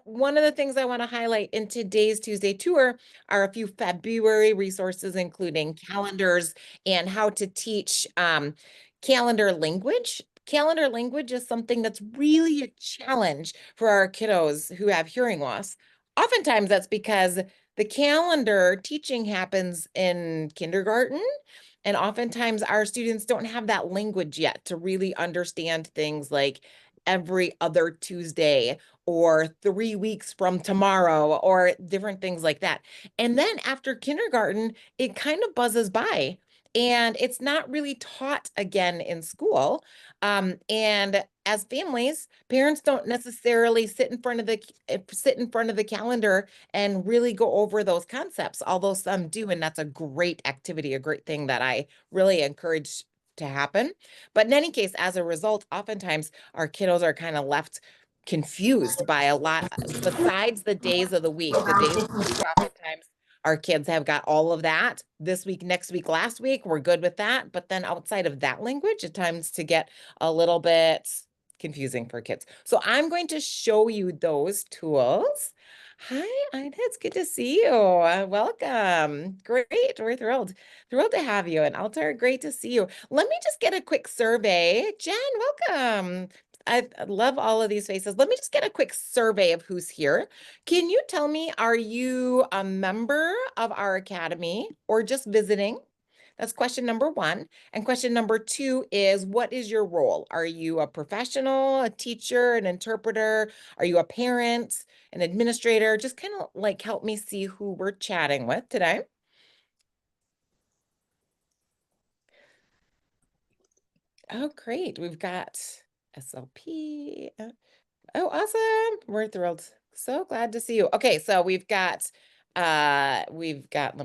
One of the things I want to highlight in today's Tuesday tour are a few February resources, including calendars and how to teach calendar language. Calendar language is something that's really a challenge for our kiddos who have hearing loss. Oftentimes, that's because the calendar teaching happens in kindergarten. And oftentimes, our students don't have that language yet to really understand things like every other Tuesday or 3 weeks from tomorrow or different things like that. And then after kindergarten, it kind of buzzes by and it's not really taught again in school. And as families, parents don't necessarily sit in front of the calendar and really go over those concepts, although some do, and that's a great activity, a great thing that I really encourage to happen. But in any case, as a result, oftentimes our kiddos are kind of left confused by a lot besides the days of the week. The days of the week, oftentimes our kids have got all of that this week, next week, last week. We're good with that. But then outside of that language, it tends to get a little bit confusing for kids. So I'm going to show you those tools. Hi, Ida, it's good to see you. Welcome. Great. We're thrilled to have you. And Altar, great to see you. Let me just get a quick survey. Jen, welcome. I love all of these faces. Let me just get a quick survey of who's here. Can you tell me, are you a member of our academy or just visiting? That's question number one. And question number two is, what is your role? Are you a professional, a teacher, an interpreter? Are you a parent, an administrator? Just kind of like help me see who we're chatting with today. Oh, great. We've got SLP. Oh, awesome. We're thrilled. So glad to see you. Okay, so let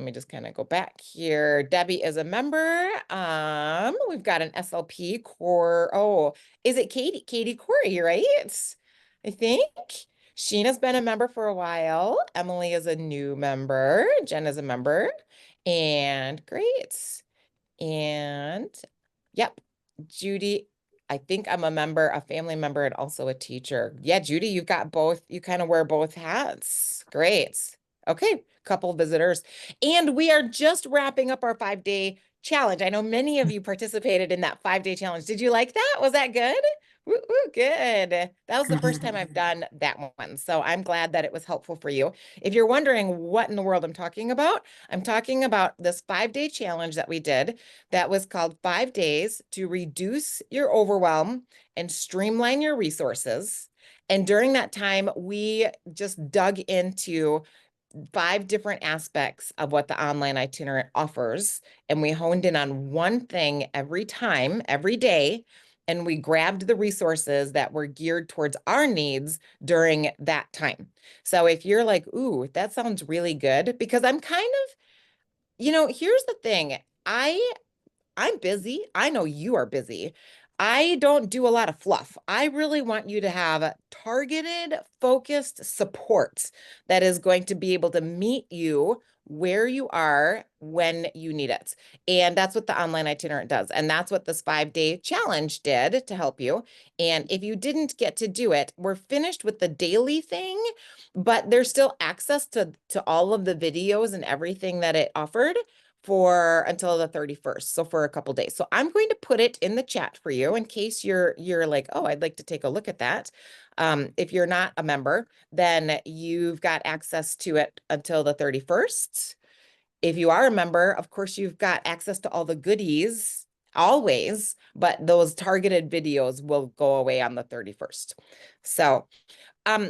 me just kind of go back here. Debbie is a member. We've got an SLP core. Oh, is it Katie? Katie Corey, right? I think. Sheena's been a member for a while. Emily is a new member. Jen is a member. And great. And yep, Judy, I think I'm a member, a family member, and also a teacher. Yeah, Judy, you've got both. You kind of wear both hats. Great. Okay, couple visitors. And we are just wrapping up our 5-day challenge. I know many of you participated in that 5-day challenge. Did you like that? Was that good? Woo, woo, good. That was the first time I've done that one. So I'm glad that it was helpful for you. If you're wondering what in the world I'm talking about this 5-day challenge that we did that was called 5 days to reduce your overwhelm and streamline your resources. And during that time, we just dug into 5 different aspects of what the online itinerant offers. And we honed in on one thing every time, every day. And we grabbed the resources that were geared towards our needs during that time. So if you're like, ooh, that sounds really good, because I'm kind of, here's the thing. I'm busy. I know you are busy. I don't do a lot of fluff. I really want you to have targeted, focused support that is going to be able to meet you where you are when you need it. And that's what the online itinerant does. And that's what this 5-day challenge did to help you. And if you didn't get to do it, we're finished with the daily thing, but there's still access to all of the videos and everything that it offered for until the 31st. So for a couple days. So I'm going to put it in the chat for you in case you're like, oh, I'd like to take a look at that. If you're not a member, then you've got access to it until the 31st. If you are a member, of course, you've got access to all the goodies always, but those targeted videos will go away on the 31st. So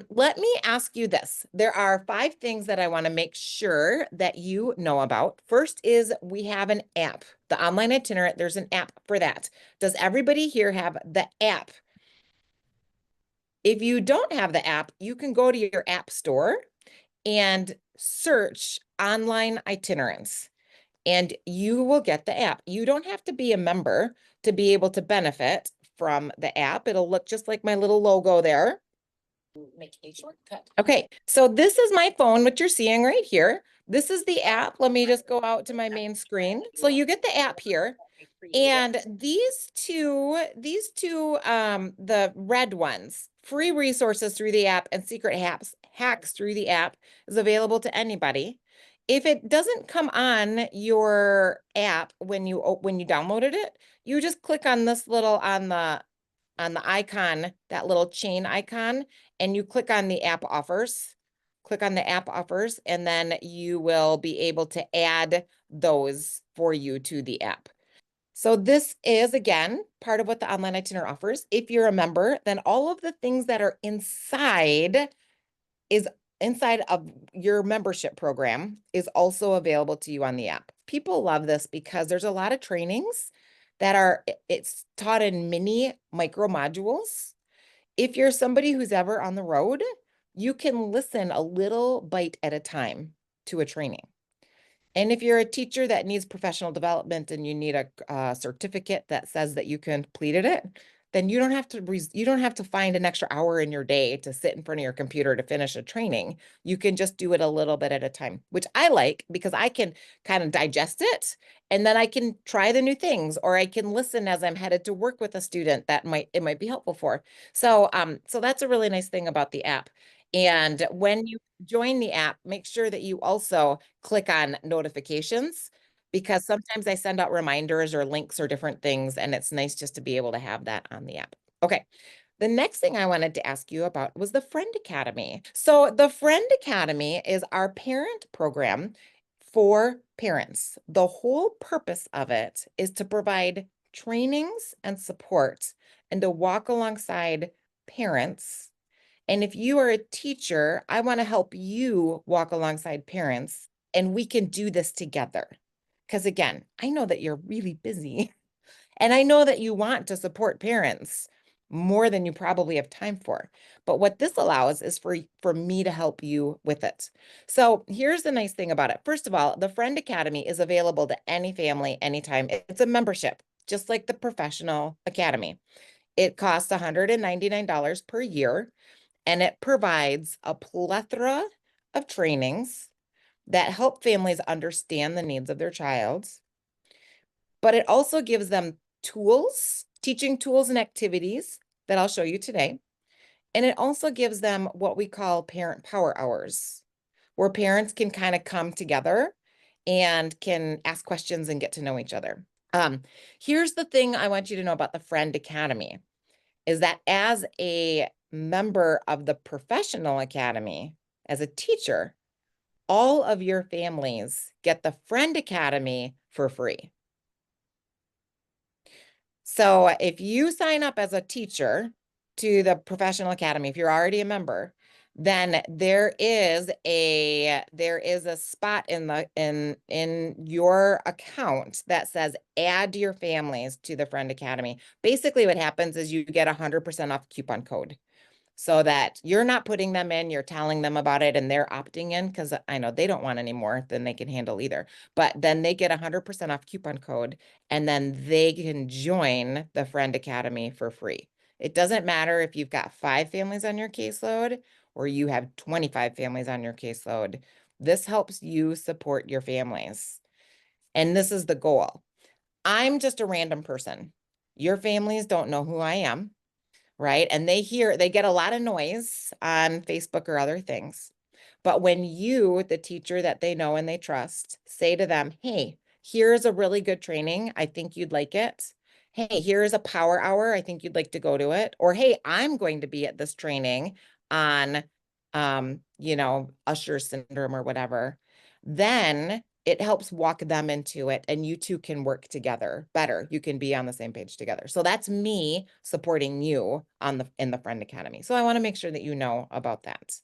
let me ask you this. There are 5 things that I want to make sure that you know about. First is we have an app, the online itinerant. There's an app for that. Does everybody here have the app? If you don't have the app, you can go to your app store and search online itinerants and you will get the app. You don't have to be a member to be able to benefit from the app. It'll look just like my little logo there. Make a shortcut. Okay, so this is my phone, what you're seeing right here. This is the app. Let me just go out to my main screen. So you get the app here. And these two, the red ones, free resources through the app and secret hacks through the app is available to anybody. If it doesn't come on your app when you downloaded it, you just click on this little on the icon, that little chain icon, and you click on the app offers. Click on the app offers, and then you will be able to add those for you to the app. So this is, again, part of what the online itinerary offers. If you're a member, then all of the things that are inside of your membership program is also available to you on the app. People love this because there's a lot of trainings that it's taught in mini micro modules. If you're somebody who's ever on the road, you can listen a little bite at a time to a training. And if you're a teacher that needs professional development and you need a certificate that says that you completed it, then you don't have to find an extra hour in your day to sit in front of your computer to finish a training. You can just do it a little bit at a time, which I like because I can kind of digest it and then I can try the new things, or I can listen as I'm headed to work with a student that it might be helpful for. So that's a really nice thing about the app. And when you join the app, make sure that you also click on notifications, because sometimes I send out reminders or links or different things, and it's nice just to be able to have that on the app. Okay. The next thing I wanted to ask you about was the Friend Academy. So the Friend Academy is our parent program for parents. The whole purpose of it is to provide trainings and support and to walk alongside parents. And if you are a teacher, I want to help you walk alongside parents, and we can do this together. Because again, I know that you're really busy and I know that you want to support parents more than you probably have time for. But what this allows is for me to help you with it. So here's the nice thing about it. First of all, the Friend Academy is available to any family, anytime. It's a membership, just like the Professional Academy. It costs $199 per year, and it provides a plethora of trainings that help families understand the needs of their child, but it also gives them tools, teaching tools and activities that I'll show you today. And it also gives them what we call parent power hours, where parents can kind of come together and can ask questions and get to know each other. Here's the thing I want you to know about the Friend Academy is that as a member of the Professional Academy, as a teacher, all of your families get the Friend Academy for free. So if you sign up as a teacher to the Professional Academy, if you're already a member, then there is a spot in your account that says add your families to the Friend Academy. Basically what happens is you get 100% off coupon code, so that you're not putting them in, you're telling them about it and they're opting in, because I know they don't want any more than they can handle either. But then they get 100% off coupon code, and then they can join the Friend Academy for free. It doesn't matter if you've got 5 families on your caseload or you have 25 families on your caseload. This helps you support your families. And this is the goal. I'm just a random person. Your families don't know who I am, right? And they get a lot of noise on Facebook or other things. But when you, the teacher that they know and they trust, say to them, hey, here's a really good training, I think you'd like it. Hey, here's a power hour, I think you'd like to go to it. Or, hey, I'm going to be at this training on, Usher syndrome or whatever. Then it helps walk them into it, and you two can work together better. You can be on the same page together. So that's me supporting you in the Friend Academy. So I want to make sure that you know about that.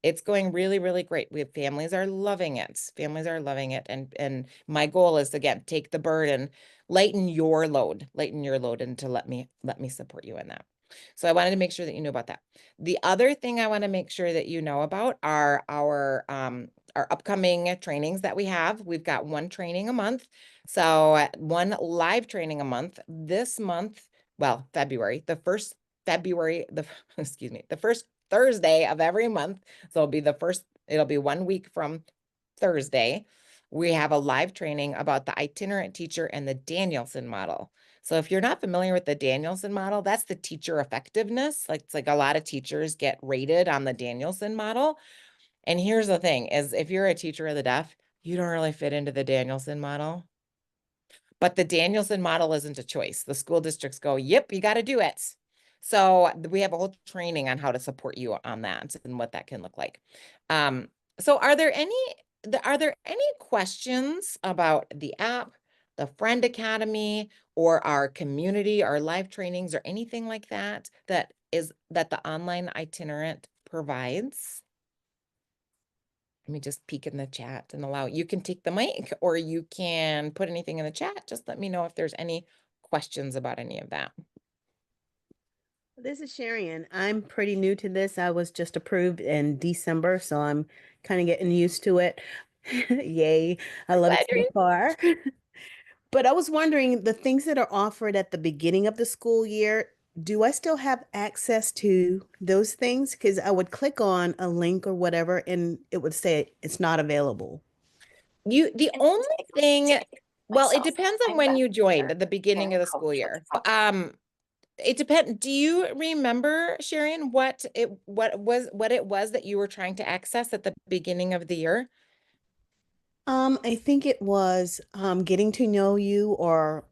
It's going really, really great. Families are loving it. Families are loving it. And my goal is, again, take the burden, lighten your load, and to let me support you in that. So I wanted to make sure that you knew about that. The other thing I want to make sure that you know about are our upcoming trainings that we have. We've got one training a month. So one live training a month. This month, well, February, excuse me, the first Thursday of every month. So it'll be 1 week from Thursday. We have a live training about the itinerant teacher and the Danielson model. So if you're not familiar with the Danielson model, that's the teacher effectiveness. Like it's like a lot of teachers get rated on the Danielson model. And here's the thing is if you're a teacher of the deaf, you don't really fit into the Danielson model. But the Danielson model isn't a choice. The school districts go, yep, you got to do it. So we have a whole training on how to support you on that and what that can look like. Um, so are there any questions about the app, the Friend Academy, or our community, our live trainings, or anything like that that the online itinerant provides? Let me just peek in the chat and allow, you can take the mic or you can put anything in the chat. Just let me know if there's any questions about any of that. This is Sharian. I'm pretty new to this. I was just approved in December, so I'm kind of getting used to it. Yay. I love it Glad you're so far. But I was wondering, the things that are offered at the beginning of the school year, do I still have access to those things? Because I would click on a link or whatever, and it would say it's not available. the only thing, well, it depends on when you joined at the beginning of the school year. It depends. Do you remember, Sharon, what it was that you were trying to access at the beginning of the year? I think it was getting to know you or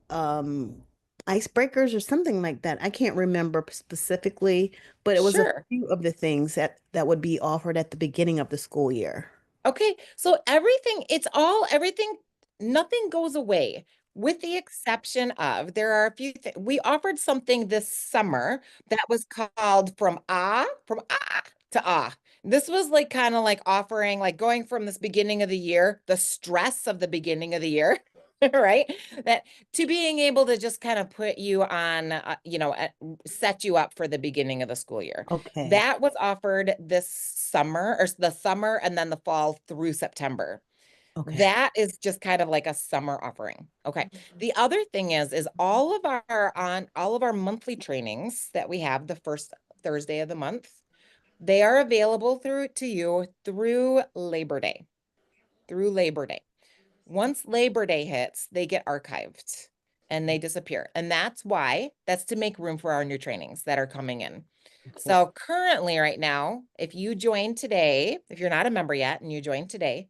um icebreakers or something like that. I can't remember specifically, but it was a Sure. few of the things that would be offered at the beginning of the school year. Okay, so everything, nothing goes away with the exception of there are a few things. We offered something this summer that was called from ah to ah. This was like kind of like offering, like going from this beginning of the year, the stress of the beginning of the year, right? That to being able to just kind of put you on, set you up for the beginning of the school year. Okay. That was offered this summer or the summer and then the fall through September. Okay. That is just kind of like a summer offering. Okay. The other thing is all of our monthly trainings that we have the first Thursday of the month, they are available through to you through Labor Day. Through Labor Day. Once Labor Day hits, they get archived and they disappear. And that's to make room for our new trainings that are coming in. Okay. So currently right now, if you join today, if you're not a member yet and you join today,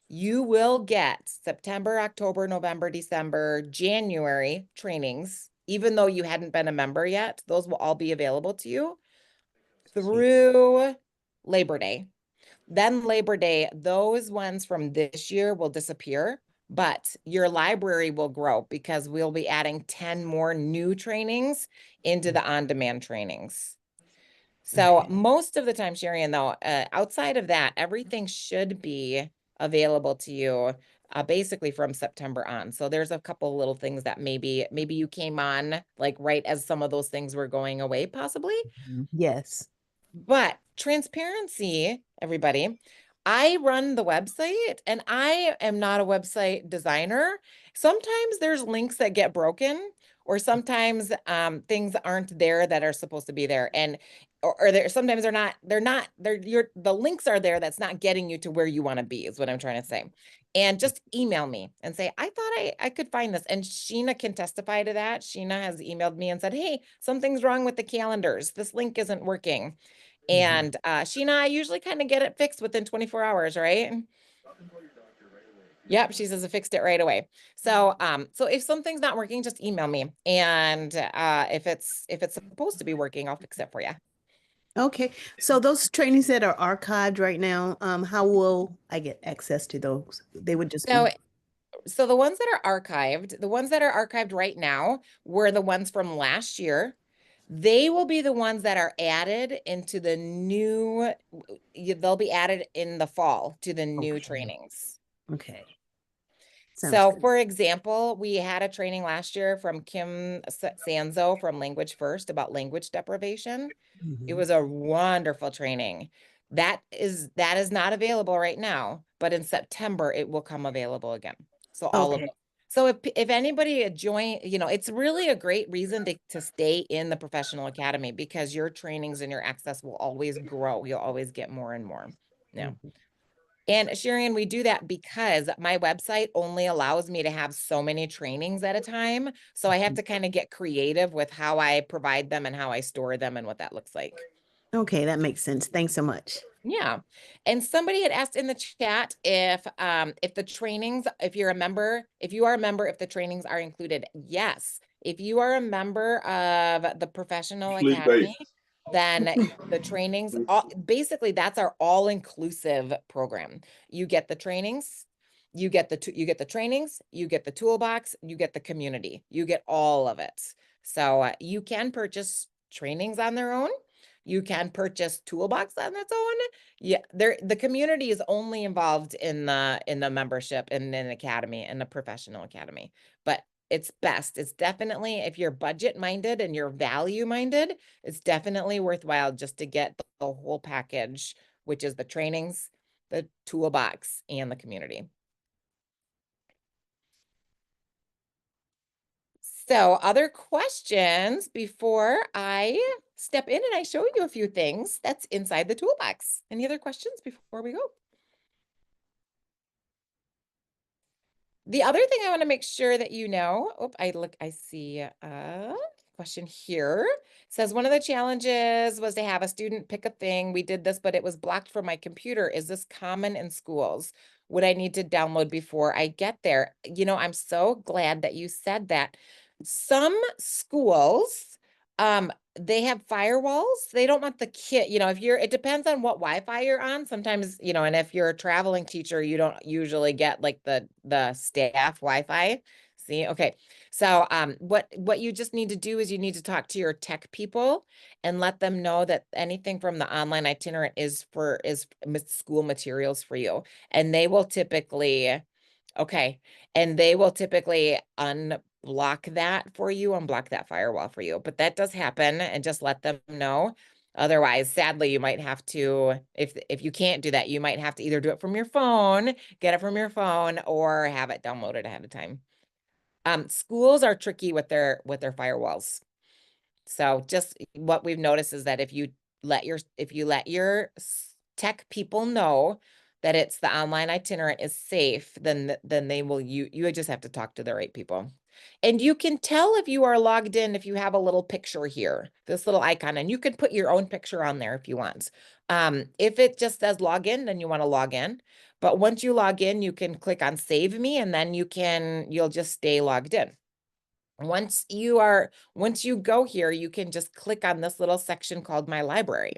you will get September, October, November, December, January trainings, even though you hadn't been a member yet. Those will all be available to you Sweet. through Labor Day. Then Labor Day, those ones from this year will disappear, but your library will grow because we'll be adding 10 more new trainings into the on-demand trainings. So Okay. most of the time, Sharian, though, outside of that, everything should be available to you basically from September on. So there's a couple little things that maybe you came on like right as some of those things were going away, possibly. Yes. But transparency, everybody, I run the website and I am not a website designer. Sometimes there's links that get broken, or sometimes things aren't there that are supposed to be there. And or there sometimes the links are there that's not getting you to where you want to be, is what I'm trying to say. And just email me and say, I thought I could find this. And Sheena can testify to that. Sheena has emailed me and said, hey, something's wrong with the calendars. This link isn't working. Mhm. And Sheena, I usually kind of get it fixed within 24 hours, right? Yep, she says I fixed it right away. So if something's not working, just email me. And if it's supposed to be working, I'll fix it for you. Okay. So those trainings that are archived right now, how will I get access to those? They would just So be so the ones that are archived right now were the ones from last year. They will be the ones that are added into the new, they'll be added in the fall to the new okay. trainings. Okay. Sounds So, good. for example, we had a training last year from Kim Sanzo from Language First about language deprivation. It Mhm. was a wonderful training. That is not available right now, but in September it will come available again. So all of Okay. them. So if anybody join, it's really a great reason to stay in the professional academy because your trainings and your access will always grow. You'll always get more and more. Yeah. Mhm. And Sharian, we do that because my website only allows me to have so many trainings at a time. So I have to kind of get creative with how I provide them and how I store them and what that looks like. Okay, that makes sense. Thanks so much. Yeah. And somebody had asked in the chat if the trainings, if you're a member, if you are a member, if the trainings are included. Yes. If you are a member of the Professional Academy, then the trainings, basically that's our all-inclusive program. You get the trainings, you get the trainings, you get the toolbox, you get the community, you get all of it. So you can purchase trainings on their own. You can purchase toolbox on its own. Yeah, the community is only involved in the membership in an academy, in the Professional Academy. But it's best. It's definitely, if you're budget minded and you're value minded, it's definitely worthwhile just to get the whole package, which is the trainings, the toolbox, and the community. So other questions before I step in and I show you a few things that's inside the toolbox. Any other questions before we go? The other thing I want to make sure that you know, I see a question here. It says one of the challenges was to have a student pick a thing. We did this, but it was blocked from my computer. Is this common in schools? Would I need to download before I get there? You know, I'm so glad that you said that. Some schools, they have firewalls. They don't want the kid, you know, if you're, it depends on what Wi-Fi you're on. Sometimes, you know, and if you're a traveling teacher, you don't usually get like the staff Wi-Fi. See, okay. So what you just need to do is you need to talk to your tech people and let them know that anything from the online itinerant is school materials for you. And they will typically, okay, and they will typically unblock that for you, unblock that firewall for you. But that does happen, and just let them know. Otherwise, sadly, you might have to, if you can't do that, you might have to either do it from your phone, get it from your phone, or have it downloaded ahead of time. Schools are tricky with their firewalls. So just what we've noticed is that if you let your tech people know that it's the online itinerant is safe, then they will, you just have to talk to the right people. And you can tell if you are logged in if you have a little picture here, this little icon, and you can put your own picture on there if you want. If it just says log in, then you want to log in. But once you log in, you can click on save me, and then you'll just stay logged in. Once you go here, you can just click on this little section called My Library.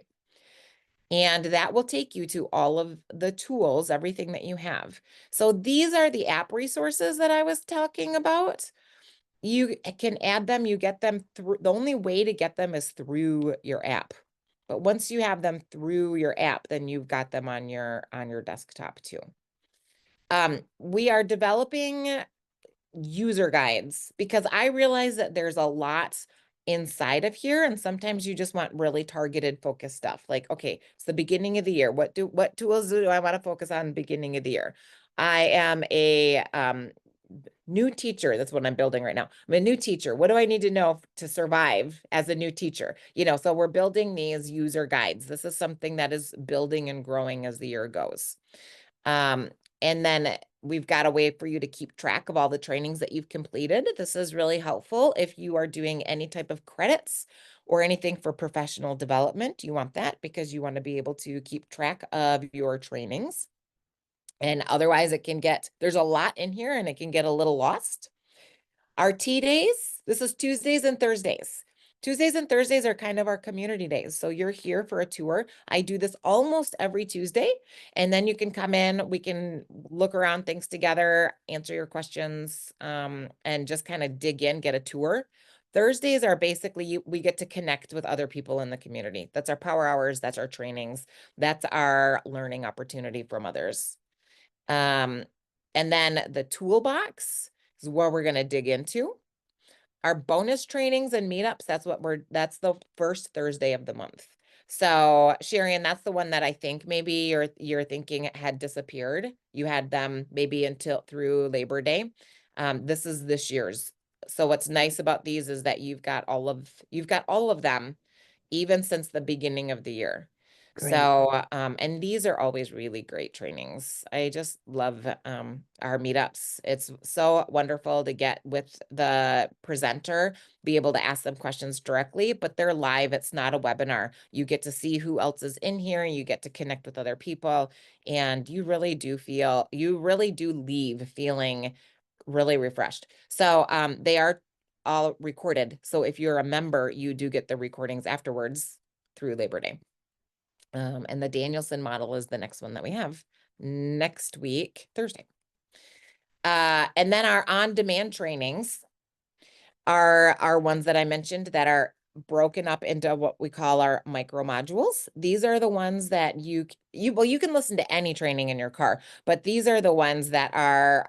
And that will take you to all of the tools, everything that you have. So these are the app resources that I was talking about. You can add them, you get them through, the only way to get them is through your app. But once you have them through your app, then you've got them on your desktop too. We are developing user guides because I realize that there's a lot inside of here, and sometimes you just want really targeted focused stuff. Like, okay, it's the beginning of the year. What tools do I want to focus on beginning of the year? I am a new teacher. That's what I'm building right now. I'm a new teacher. What do I need to know to survive as a new teacher? You know, so we're building these user guides. This is something that is building and growing as the year goes. And then we've got a way for you to keep track of all the trainings that you've completed. This is really helpful if you are doing any type of credits or anything for professional development. You want that because you want to be able to keep track of your trainings. And otherwise there's a lot in here and it can get a little lost. Our tea days, this is Tuesdays and Thursdays. Tuesdays and Thursdays are kind of our community days. So you're here for a tour. I do this almost every Tuesday, and then you can come in, we can look around things together, answer your questions, and just kind of dig in, get a tour. Thursdays are basically, we get to connect with other people in the community. That's our power hours, that's our trainings, that's our learning opportunity from others. And then the toolbox is where we're going to dig into. Our bonus trainings and meetups, that's the first Thursday of the month. So Sharian, that's the one that I think maybe you're thinking had disappeared. You had them maybe until through Labor Day. This is this year's. So what's nice about these is that you've got all of them, even since the beginning of the year. Great. So, and these are always really great trainings. I just love our meetups. It's so wonderful to get with the presenter, be able to ask them questions directly, but they're live. It's not a webinar. You get to see who else is in here. You get to connect with other people, and you really do leave feeling really refreshed. So, they are all recorded. So if you're a member, you do get the recordings afterwards through Labor Day. And the Danielson model is the next one that we have next week, Thursday. And then our on-demand trainings are ones that I mentioned that are broken up into what we call our micro modules. These are the ones that you can listen to any training in your car, but these are the ones that are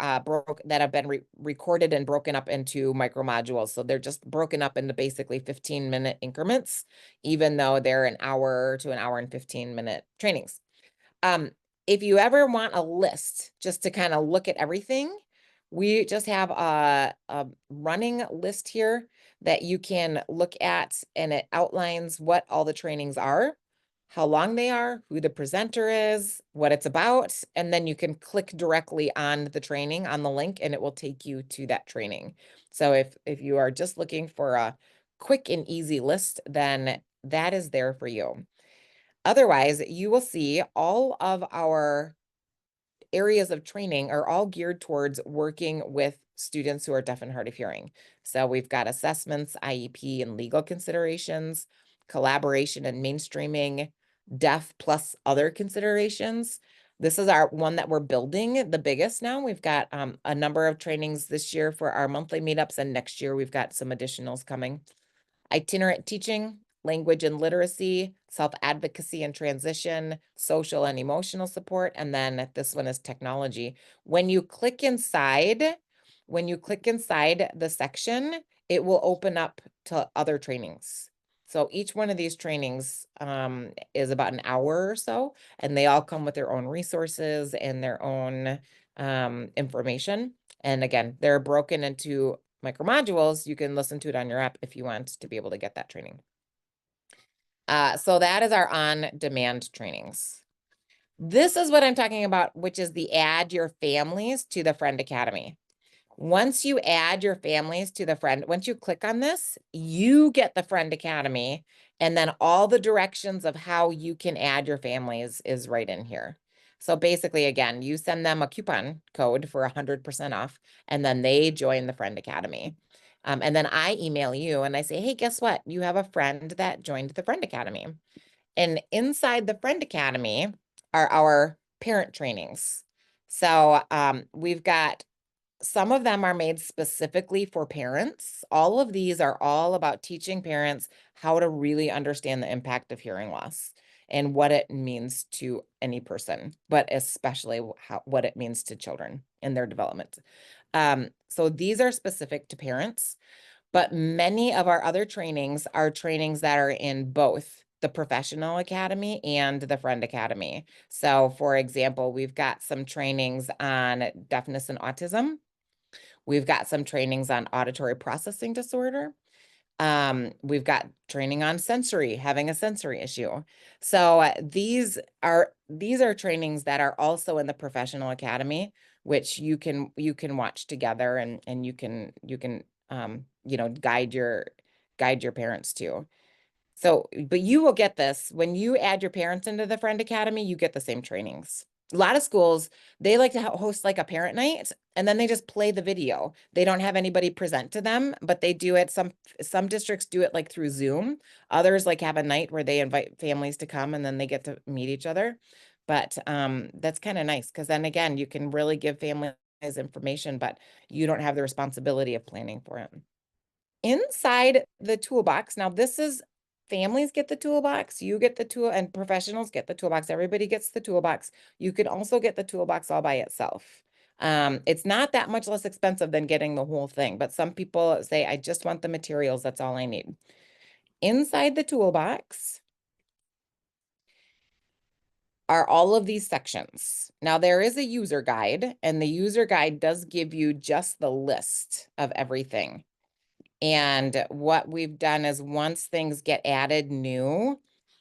that have been recorded and broken up into micro modules. So they're just broken up into basically 15-minute increments, even though they're an hour to an hour and 15-minute trainings. If you ever want a list just to kind of look at everything, we just have a running list here that you can look at, and it outlines what all the trainings are, how long they are, who the presenter is, what it's about, and then you can click directly on the training on the link and it will take you to that training. So if you are just looking for a quick and easy list, then that is there for you. Otherwise, you will see all of our areas of training are all geared towards working with students who are deaf and hard of hearing. So we've got assessments, IEP and legal considerations, collaboration and mainstreaming, deaf plus other considerations. This is our one that we're building the biggest now. We've got a number of trainings this year for our monthly meetups, and next year we've got some additionals coming. Itinerant teaching, language and literacy, self-advocacy and transition, social and emotional support, and then this one is technology. When you click inside the section, it will open up to other trainings. So each one of these trainings is about an hour or so, and they all come with their own resources and their own information. And again, they're broken into micro modules. You can listen to it on your app if you want to be able to get that training. So that is our on-demand trainings. This is what I'm talking about, which is the add your families to the Friend Academy. Once you add your families to the Friend, once you click on this, you get the Friend Academy, and then all the directions of how you can add your families is right in here. So basically, again, you send them a coupon code for 100% off, and then they join the Friend Academy. And then I email you and I say, hey, guess what? You have a friend that joined the Friend Academy. And inside the Friend Academy are our parent trainings. So we've got some of them are made specifically for parents. All of these are all about teaching parents how to really understand the impact of hearing loss and what it means to any person, but especially what it means to children in their development. So these are specific to parents, but many of our other trainings are trainings that are in both the Professional Academy and the Friend Academy. So for example, we've got some trainings on deafness and autism. We've got some trainings on auditory processing disorder. We've got training on sensory, having a sensory issue. So these are trainings that are also in the Professional Academy, which you can watch together, and you can guide your parents to. So, but you will get this when you add your parents into the Friend Academy, you get the same trainings. A lot of schools, they like to host like a parent night, and then they just play the video. They don't have anybody present to them, but they do it. Some districts do it like through Zoom. Others like have a night where they invite families to come and then they get to meet each other. But that's kind of nice because then again, you can really give families information, but you don't have the responsibility of planning for it. Inside the toolbox, now this is families get the toolbox, you get the tool, and professionals get the toolbox. Everybody gets the toolbox. You can also get the toolbox all by itself. It's not that much less expensive than getting the whole thing, but some people say, I just want the materials, that's all I need. Inside the toolbox are all of these sections. Now there is a user guide, and the user guide does give you just the list of everything. And what we've done is once things get added new,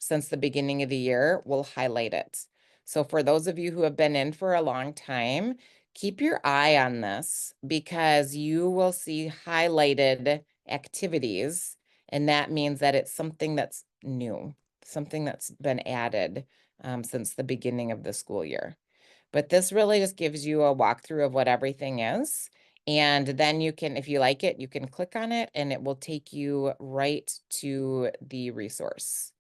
since the beginning of the year will highlight it. So for those of you who have been in for a long time, keep your eye on this because you will see highlighted activities, and that means that it's something that's new, something that's been added since the beginning of the school year. But this really just gives you a walkthrough of what everything is. And then you can, if you like it, you can click on it and it will take you right to the resource.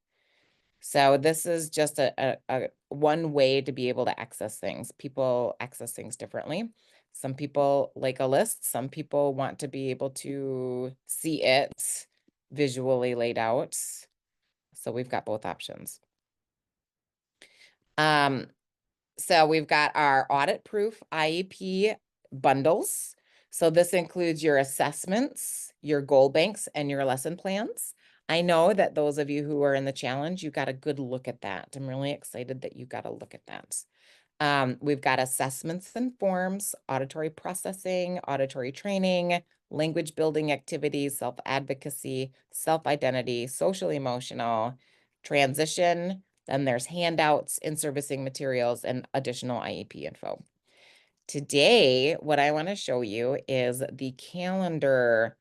So this is just a one way to be able to access things. People access things differently. Some people like a list. Some people want to be able to see it visually laid out. So we've got both options. So we've got our audit proof IEP bundles. So this includes your assessments, your goal banks, and your lesson plans. I know that those of you who are in the challenge, you got a good look at that. I'm really excited that you got a look at that. We've got assessments and forms, auditory processing, auditory training, language building activities, self-advocacy, self-identity, social emotional, transition. Then there's handouts, in-servicing materials, and additional IEP info. Today, what I want to show you is the calendar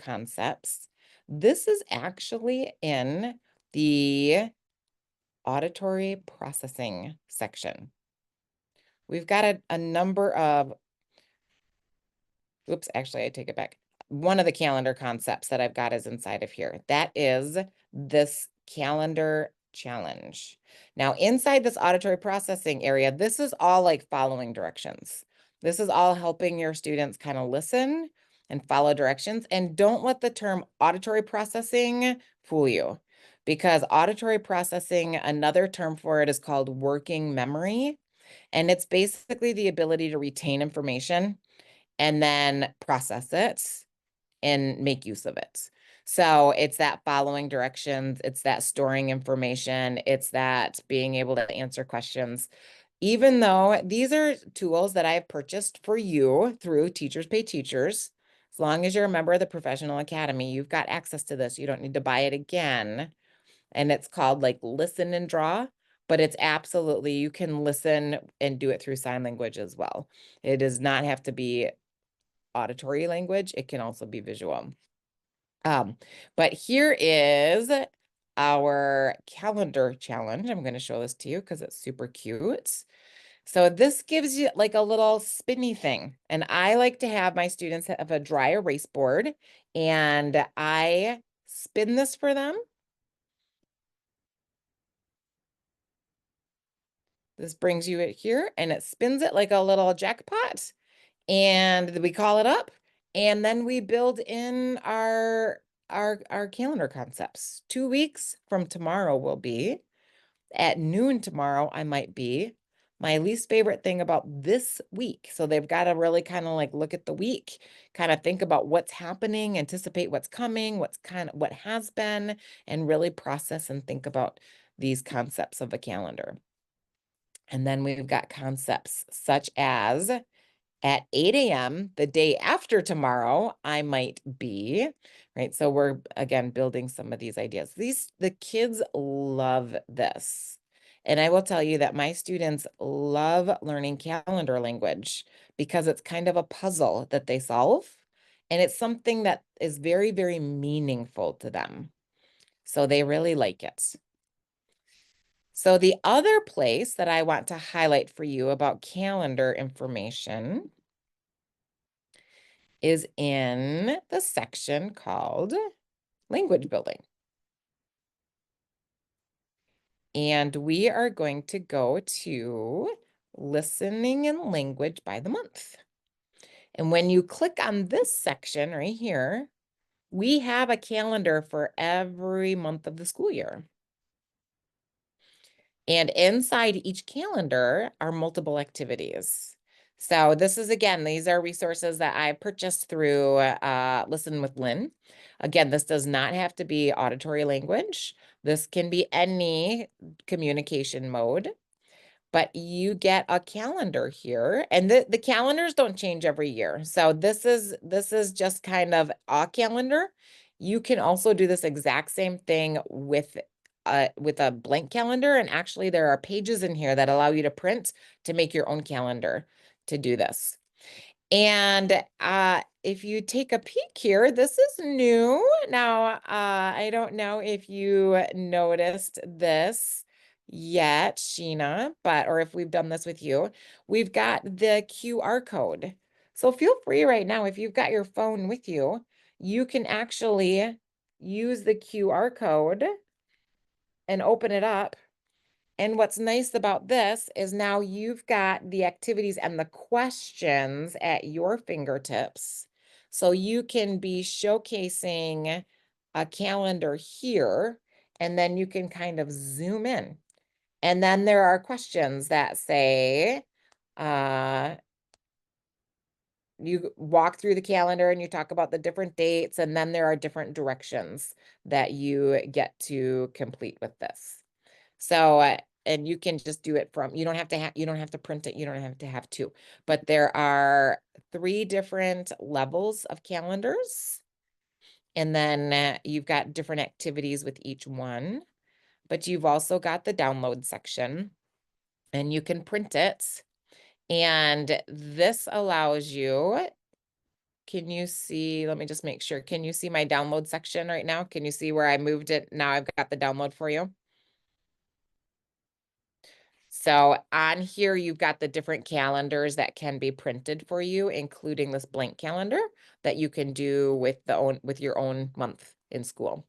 concepts. This is actually in the auditory processing section. We've got a number of, oops, actually I take it back. One of the calendar concepts that I've got is inside of here. That is this calendar challenge. Now inside this auditory processing area, this is all like following directions. This is all helping your students kind of listen and follow directions. And don't let the term auditory processing fool you, because auditory processing, another term for it is called working memory. And it's basically the ability to retain information and then process it and make use of it. So it's that following directions, it's that storing information, it's that being able to answer questions. Even though these are tools that I've purchased for you through Teachers Pay Teachers, as long as you're a member of the Professional Academy, you've got access to this. You don't need to buy it again. And it's called like Listen and Draw, but it's absolutely, you can listen and do it through sign language as well. It does not have to be auditory language. It can also be visual. But here is our calendar challenge. I'm going to show this to you because it's super cute. So this gives you like a little spinny thing. And I like to have my students have a dry erase board and I spin this for them. This brings you it here and it spins it like a little jackpot. And we call it up. And then we build in our calendar concepts. 2 weeks from tomorrow will be at noon tomorrow. I might be my least favorite thing about this week. So they've got to really kind of like look at the week, kind of think about what's happening, anticipate what's coming, what has been, and really process and think about these concepts of a calendar. And then we've got concepts such as at 8 a.m. the day after tomorrow, I might be, right? So we're, again, building some of these ideas. The kids love this. And I will tell you that my students love learning calendar language because it's kind of a puzzle that they solve. And it's something that is very, very meaningful to them. So they really like it. So the other place that I want to highlight for you about calendar information is in the section called language building. And we are going to go to listening and language by the month. And when you click on this section right here, we have a calendar for every month of the school year. And inside each calendar are multiple activities. So this is, again, these are resources that I purchased through Listen with Lynn. Again, this does not have to be auditory language. This can be any communication mode, but you get a calendar here, and the calendars don't change every year. So this is just kind of a calendar. You can also do this exact same thing with with a blank calendar, and actually there are pages in here that allow you to print to make your own calendar to do this. And if you take a peek here, this is new. Now, I don't know if you noticed this yet, Sheena, or if we've done this with you. We've got the QR code. So feel free right now, if you've got your phone with you, you can actually use the QR code and open it up. And what's nice about this is now you've got the activities and the questions at your fingertips. So you can be showcasing a calendar here, and then you can kind of zoom in. And then there are questions that say, you walk through the calendar and you talk about the different dates, and then there are different directions that you get to complete with this. So, and you can just do it from, you don't have to you don't have to print it. You don't have to have two, but there are 3 different levels of calendars. And then you've got different activities with each one, but you've also got the download section and you can print it. And this allows you, can you see, let me just make sure. Can you see my download section right now? Can you see where I moved it? Now I've got the download for you. So on here, you've got the different calendars that can be printed for you, including this blank calendar that you can do with your own month in school.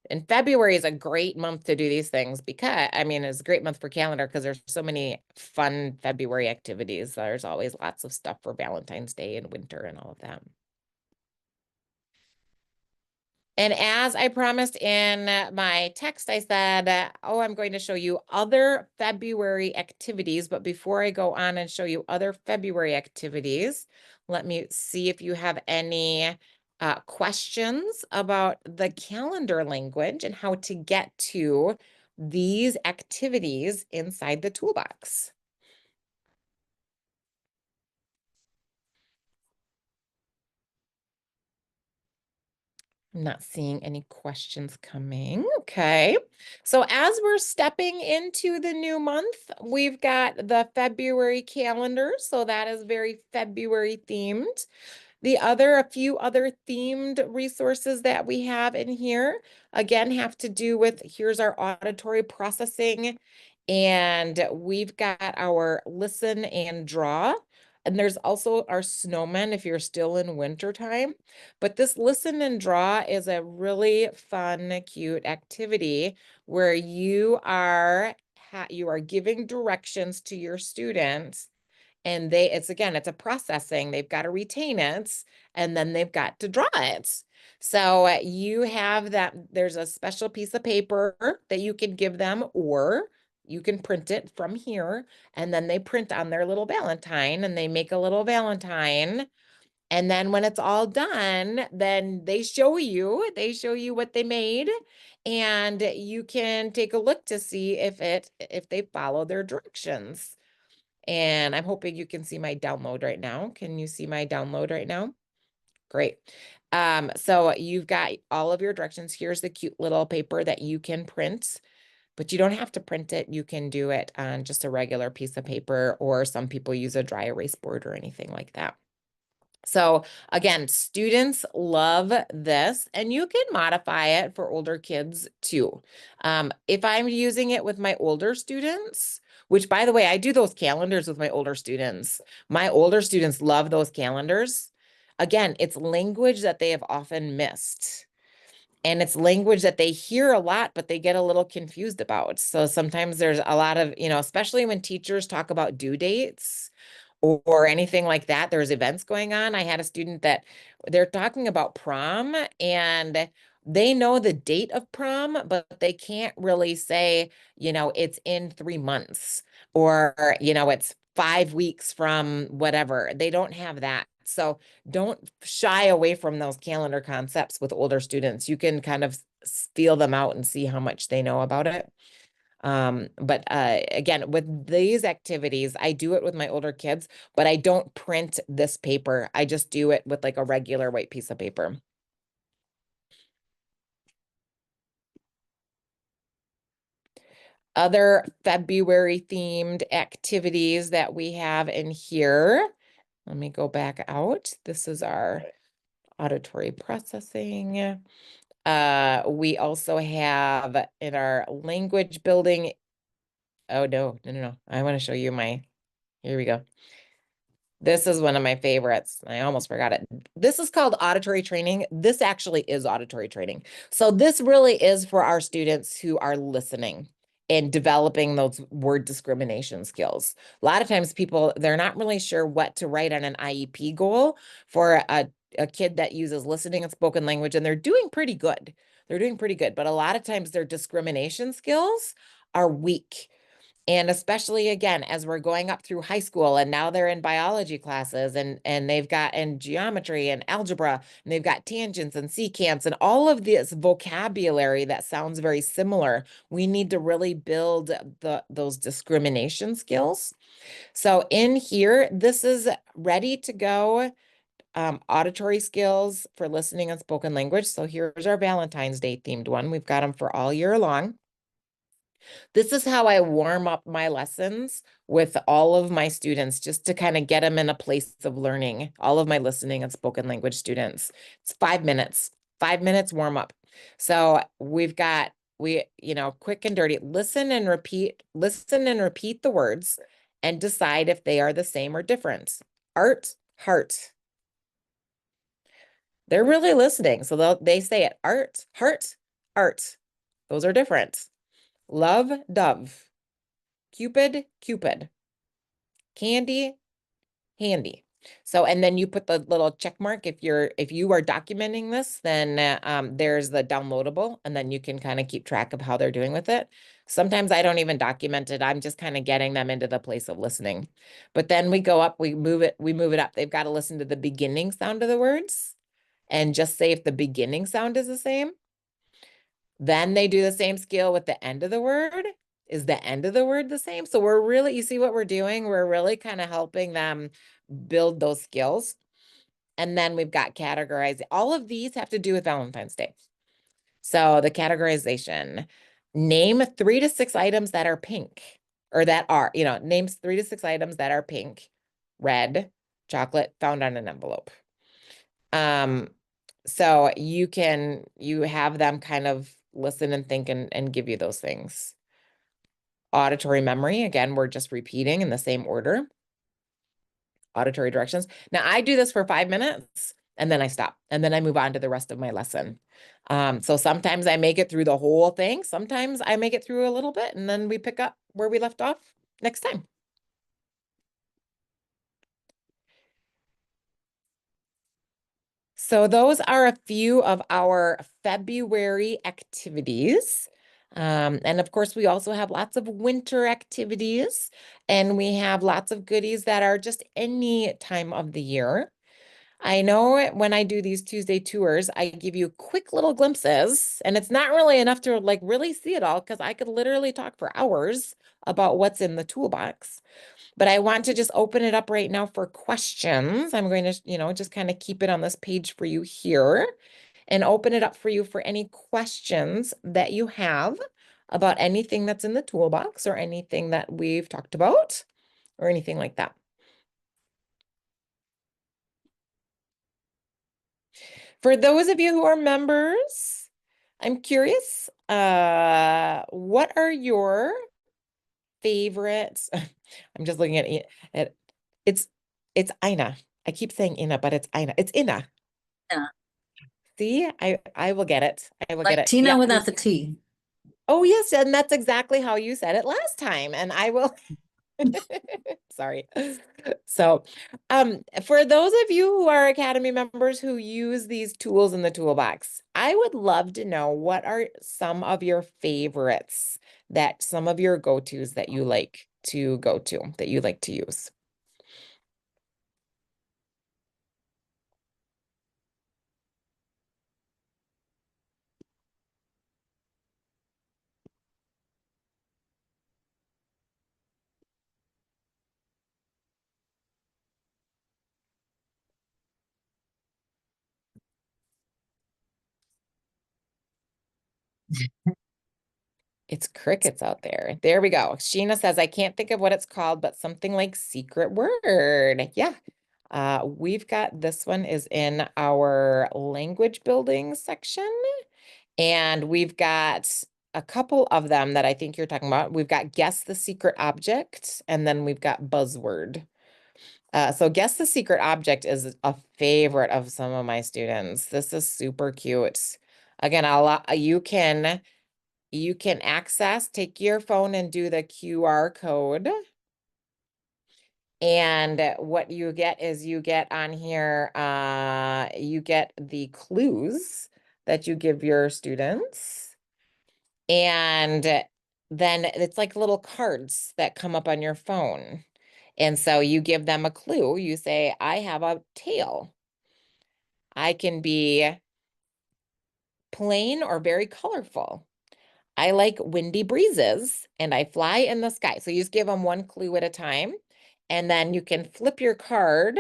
And February is a great month to do these things because, I mean, it's a great month for calendar because there's so many fun February activities. There's always lots of stuff for Valentine's Day and winter and all of that. And as I promised in my text, I said, oh, I'm going to show you other February activities. But before I go on and show you other February activities, let me see if you have any questions about the calendar language and how to get to these activities inside the toolbox. I'm not seeing any questions coming. Okay. So as we're stepping into the new month, we've got the February calendar. So that is very February themed. A few other themed resources that we have in here, again, have to do with, here's our auditory processing, and we've got our listen and draw. And there's also our snowmen if you're still in winter time. But this listen and draw is a really fun, cute activity where you are giving directions to your students, and it's a processing. They've got to retain it, and then they've got to draw it. So you have that, there's a special piece of paper that you can give them, or you can print it from here, and then they print on their little Valentine and they make a little Valentine. And then when it's all done, then they show you what they made, and you can take a look to see if they follow their directions. And I'm hoping you can see my download right now. Can you see my download right now? Great. So you've got all of your directions. Here's the cute little paper that you can print, but you don't have to print it. You can do it on just a regular piece of paper, or some people use a dry erase board or anything like that. So again, students love this, and you can modify it for older kids too. If I'm using it with my older students, which by the way, I do those calendars with my older students. My older students love those calendars. Again, it's language that they have often missed. And it's language that they hear a lot, but they get a little confused about. So sometimes there's a lot of, especially when teachers talk about due dates or anything like that, there's events going on. I had a student that they're talking about prom, and they know the date of prom, but they can't really say, it's in 3 months, or, it's 5 weeks from whatever. They don't have that. So don't shy away from those calendar concepts with older students. You can kind of feel them out and see how much they know about it. But again, with these activities, I do it with my older kids, but I don't print this paper. I just do it with like a regular white piece of paper. Other February themed activities that we have in here. Let me go back out. This is our auditory processing. We also have in our language building. Oh, no. I want to show you here we go. This is one of my favorites. I almost forgot it. This is called auditory training. This actually is auditory training. So this really is for our students who are listening and developing those word discrimination skills. A lot of times people, they're not really sure what to write on an IEP goal for a kid that uses listening and spoken language, and they're doing pretty good. They're doing pretty good, but a lot of times their discrimination skills are weak. And especially again, as we're going up through high school and now they're in biology classes and they've got in geometry and algebra and they've got tangents and secants and all of this vocabulary that sounds very similar. We need to really build those discrimination skills. So in here, this is ready to go. Auditory skills for listening and spoken language. So here's our Valentine's Day themed one. We've got them for all year long. This is how I warm up my lessons with all of my students, just to kind of get them in a place of learning, all of my listening and spoken language students. It's 5 minutes, 5 minutes warm up. So quick and dirty, listen and repeat the words and decide if they are the same or different. Art, heart. They're really listening. So they say it, art, heart, art. Those are different. Love, dove. Cupid, Cupid. Candy, handy. So, and then you put the little check mark. If you are documenting this, then there's the downloadable, and then you can kind of keep track of how they're doing with it. Sometimes I don't even document it. I'm just kind of getting them into the place of listening. But then we go up, we move it up. They've got to listen to the beginning sound of the words and just say if the beginning sound is the same. Then they do the same skill with the end of the word. Is the end of the word the same? So you see what we're doing? We're really kind of helping them build those skills. And then we've got categorizing. All of these have to do with Valentine's Day. So the categorization, name 3 to 6 items that are pink, or that are, names 3 to 6 items that are pink, red, chocolate, found on an envelope. So you have them kind of listen and think and give you those things. Auditory memory, again, we're just repeating in the same order. Auditory directions. Now I do this for 5 minutes and then I stop and then I move on to the rest of my lesson. So sometimes I make it through the whole thing. Sometimes I make it through a little bit and then we pick up where we left off next time. So those are a few of our February activities. And of course, we also have lots of winter activities, and we have lots of goodies that are just any time of the year. I know when I do these Tuesday tours, I give you quick little glimpses, and it's not really enough to like really see it all because I could literally talk for hours about what's in the toolbox. But I want to just open it up right now for questions. I'm going to, just kind of keep it on this page for you here and open it up for you for any questions that you have about anything that's in the toolbox or anything that we've talked about or anything like that. For those of you who are members, I'm curious, what are your favorites? I'm just looking at it's Ina. I keep saying Ina, but it's Ina. It's Ina. Yeah. See, I will get it. I will get Like it. Tina Yeah. without the T. Oh, yes, and that's exactly how you said it last time. And I will sorry. So, for those of you who are Academy members who use these tools in the toolbox, I would love to know what are some of your favorites, that some of your go-tos that you like to go to, that you like to use. It's crickets out there. There we go. Sheena says, I can't think of what it's called, but something like secret word. Yeah. We've got this one is in our language building section. And we've got a couple of them that I think you're talking about. We've got guess the secret object, and then we've got buzzword. So guess the secret object is a favorite of some of my students. This is super cute. Again, you can access, take your phone and do the QR code. And what you get is you get on here, you get the clues that you give your students. And then it's like little cards that come up on your phone. And so you give them a clue. You say, I have a tail. I can be plain or very colorful. I like windy breezes and I fly in the sky. So you just give them one clue at a time. And then you can flip your card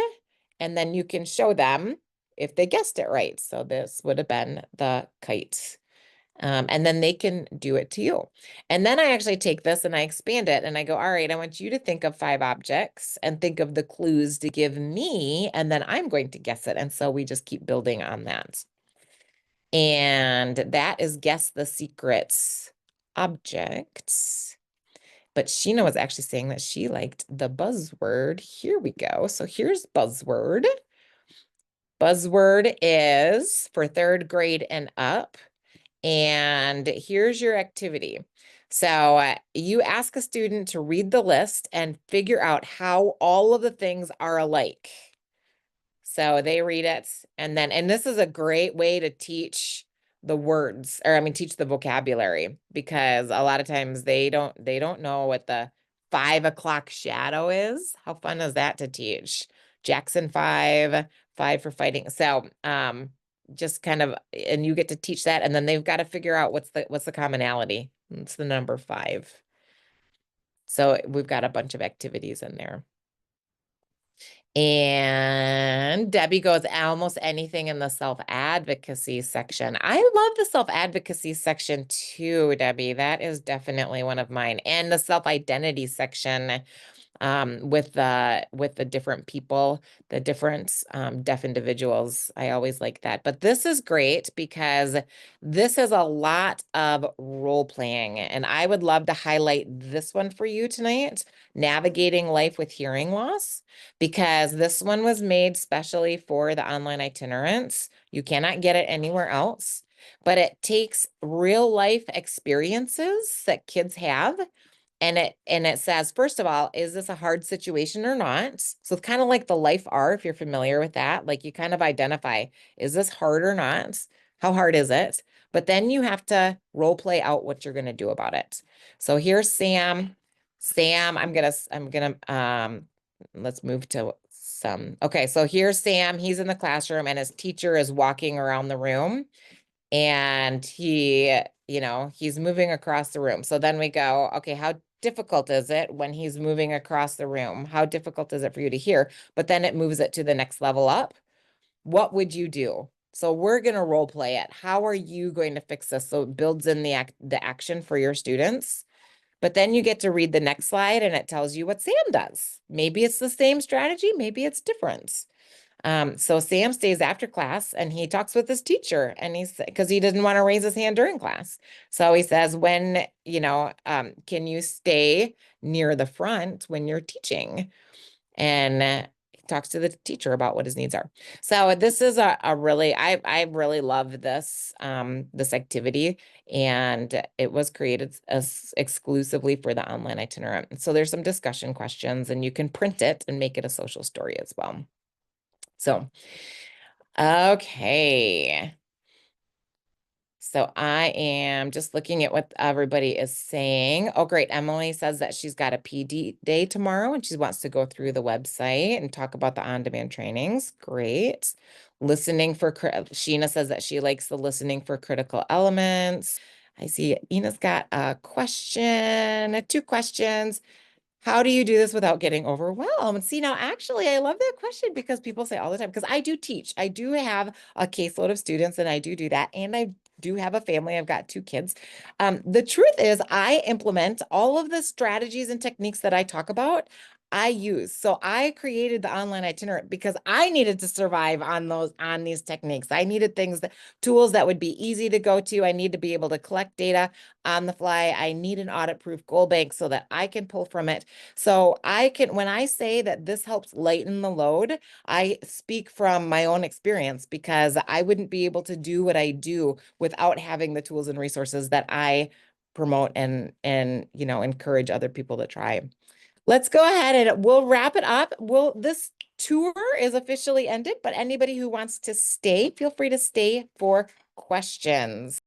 and then you can show them if they guessed it right. So this would have been the kite. And then they can do it to you. And then I actually take this and I expand it and I go, all right, I want you to think of 5 objects and think of the clues to give me, and then I'm going to guess it. And so we just keep building on that. And that is guess the secrets objects. But Sheena was actually saying that she liked the buzzword. Here we go. So here's buzzword. Buzzword is for 3rd grade and up. And here's your activity. So you ask a student to read the list and figure out how all of the things are alike. So they read it and this is a great way to teach the words, or I mean, teach the vocabulary, because a lot of times they don't know what the 5 o'clock shadow is. How fun is that to teach? Jackson 5, 5 for fighting. So, just kind of, and you get to teach that, and then they've got to figure out what's the commonality. It's the number 5. So we've got a bunch of activities in there. And Debbie goes, almost anything in the self-advocacy section. I love the self-advocacy section too, Debbie. That is definitely one of mine. And the self-identity section, with the different people, the different deaf individuals. I always like that. But this is great because this is a lot of role playing. And I would love to highlight this one for you tonight, Navigating Life with Hearing Loss, because this one was made specially for the online itinerants. You cannot get it anywhere else, but it takes real life experiences that kids have. And it says, first of all, is this a hard situation or not? So it's kind of like the life R, if you're familiar with that. Like you kind of identify, is this hard or not? How hard is it? But then you have to role play out what you're going to do about it. So here's Sam. Sam, let's move to some. Okay, so here's Sam. He's in the classroom and his teacher is walking around the room. And he's moving across the room. So then we go, okay, how difficult is it when he's moving across the room? How difficult is it for you to hear? But then it moves it to the next level up. What would you do? So we're going to role play it. How are you going to fix this? So it builds in the action for your students. But then you get to read the next slide and it tells you what Sam does. Maybe it's the same strategy, maybe it's different. So Sam stays after class and he talks with his teacher, and because he didn't want to raise his hand during class. So he says, can you stay near the front when you're teaching? And he talks to the teacher about what his needs are. So this is I really love this, this activity, and it was created exclusively for the online itinerant. So there's some discussion questions and you can print it and make it a social story as well. So, okay. So I am just looking at what everybody is saying. Oh, great. Emily says that she's got a PD day tomorrow and she wants to go through the website and talk about the on-demand trainings. Great. Sheena says that she likes the listening for critical elements. I see Ina's got a question, 2 questions. How do you do this without getting overwhelmed? See, now, actually, I love that question because people say all the time, because I do teach. I do have a caseload of students and I do that. And I do have a family. I've got 2 kids. The truth is I implement all of the strategies and techniques that I talk about. I use. So I created the online itinerant because I needed to survive on these techniques. I needed tools that would be easy to go to. I need to be able to collect data on the fly. I need an audit-proof goal bank so that I can pull from it. So when I say that this helps lighten the load, I speak from my own experience because I wouldn't be able to do what I do without having the tools and resources that I promote and encourage other people to try. Let's go ahead and we'll wrap it up. This tour is officially ended, but anybody who wants to stay, feel free to stay for questions.